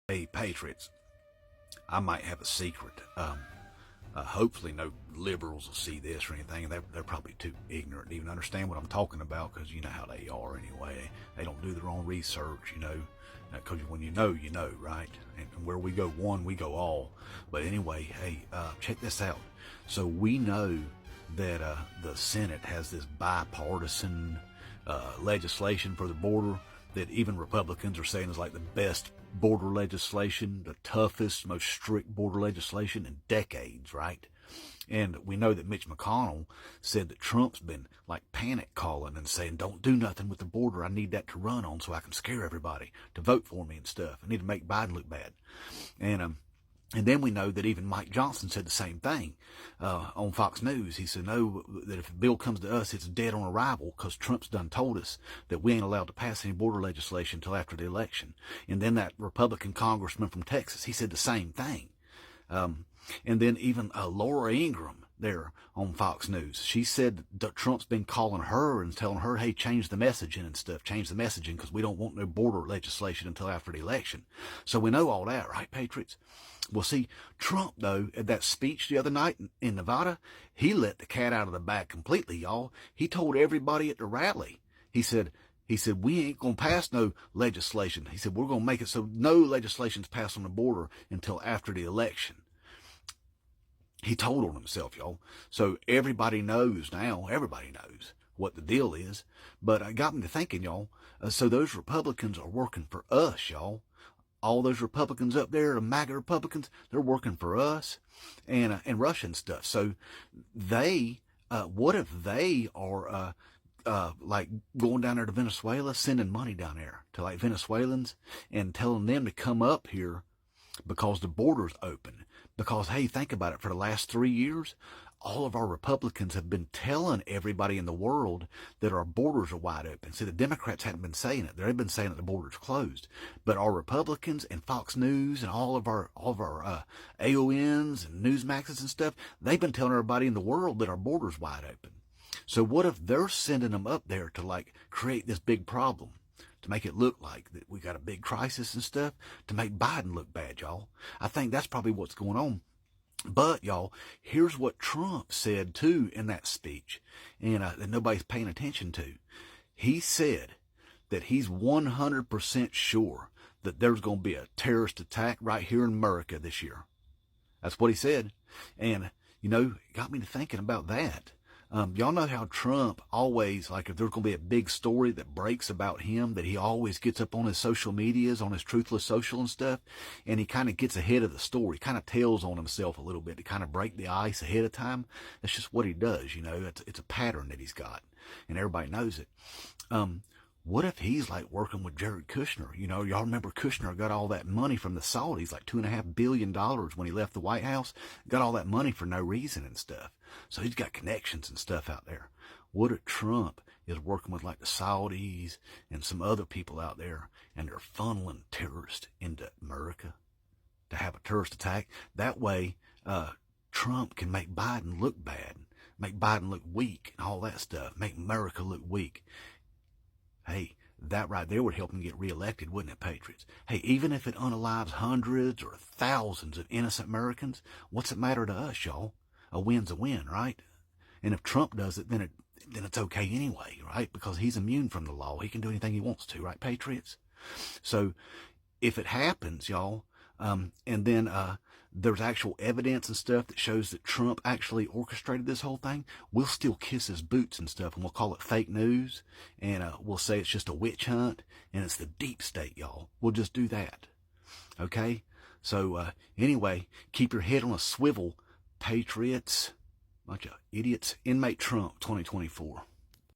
Hey, Patriots, I might have a secret. Hopefully no liberals will see this or anything. They're probably too ignorant to even understand what I'm talking about, because you know how they are anyway. They don't do their own research, because when you know, right? And where we go one, we go all. But anyway, hey, check this out. So we know that the Senate has this bipartisan legislation for the border that even Republicans are saying is like the best border legislation, the toughest, most strict border legislation in decades, right? And we know that Mitch McConnell said that Trump's been like panic calling and saying, don't do nothing with the border. I need that to run on so I can scare everybody to vote for me and stuff. I need to make Biden look bad. And then we know that even Mike Johnson said the same thing on Fox News. He said, no, that if a bill comes to us, it's dead on arrival, because Trump's done told us that we ain't allowed to pass any border legislation until after the election. And then that Republican congressman from Texas, he said the same thing. And then even Laura Ingraham there on Fox News, she said that Trump's been calling her and telling her, hey, change the messaging and stuff, change the messaging, because we don't want no border legislation until after the election. So we know all that, right, Patriots? Well, see, Trump, though, at that speech the other night in Nevada, he let the cat out of the bag completely, y'all. He told everybody at the rally, he said, we ain't going to pass no legislation. He said, we're going to make it so no legislation's passed on the border until after the election. He told on himself, y'all. So everybody knows now, everybody knows what the deal is. But it got me to thinking, y'all, so those Republicans are working for us, y'all. All those Republicans up there, the MAGA Republicans, they're working for us and Russian stuff. So they, what if they are like going down there to Venezuela, sending money down there to like Venezuelans and telling them to come up here because the border's open? Because, hey, think about it. For the last 3 years, all of our Republicans have been telling everybody in the world that our borders are wide open. See, the Democrats hadn't been saying it. They've been saying that the border's closed. But our Republicans and Fox News and all of our AONs and Newsmaxes and stuff, they've been telling everybody in the world that our border's wide open. So what if they're sending them up there to like create this big problem, to make it look like that we got a big crisis and stuff, to make Biden look bad, y'all? I think that's probably what's going on. But, y'all, here's what Trump said, too, in that speech, and that nobody's paying attention to. He said that he's 100% sure that there's going to be a terrorist attack right here in America this year. That's what he said. And, it got me to thinking about that. Y'all know how Trump always, like if there's going to be a big story that breaks about him, that he always gets up on his social medias, on his Truthless Social and stuff, and he kind of gets ahead of the story, kind of tells on himself a little bit to kind of break the ice ahead of time. That's just what he does, It's a pattern that he's got, and everybody knows it. What if he's like working with Jared Kushner? Y'all remember Kushner got all that money from the Saudis, like $2.5 billion when he left the White House, got all that money for no reason and stuff. So he's got connections and stuff out there. What if Trump is working with like the Saudis and some other people out there, and they're funneling terrorists into America to have a terrorist attack? That way, Trump can make Biden look bad, make Biden look weak and all that stuff, make America look weak. Hey, that right there would help him get reelected, wouldn't it, Patriots? Hey, even if it unalives hundreds or thousands of innocent Americans, what's it matter to us, y'all? A win's a win, right? And if Trump does it, then it's okay anyway, right? Because he's immune from the law. He can do anything he wants to, right, Patriots? So if it happens, y'all, and then there's actual evidence and stuff that shows that Trump actually orchestrated this whole thing, we'll still kiss his boots and stuff, and we'll call it fake news, and we'll say it's just a witch hunt, and it's the deep state, y'all. We'll just do that, okay? So anyway, keep your head on a swivel, Patriots. Bunch of idiots. Inmate Trump 2024.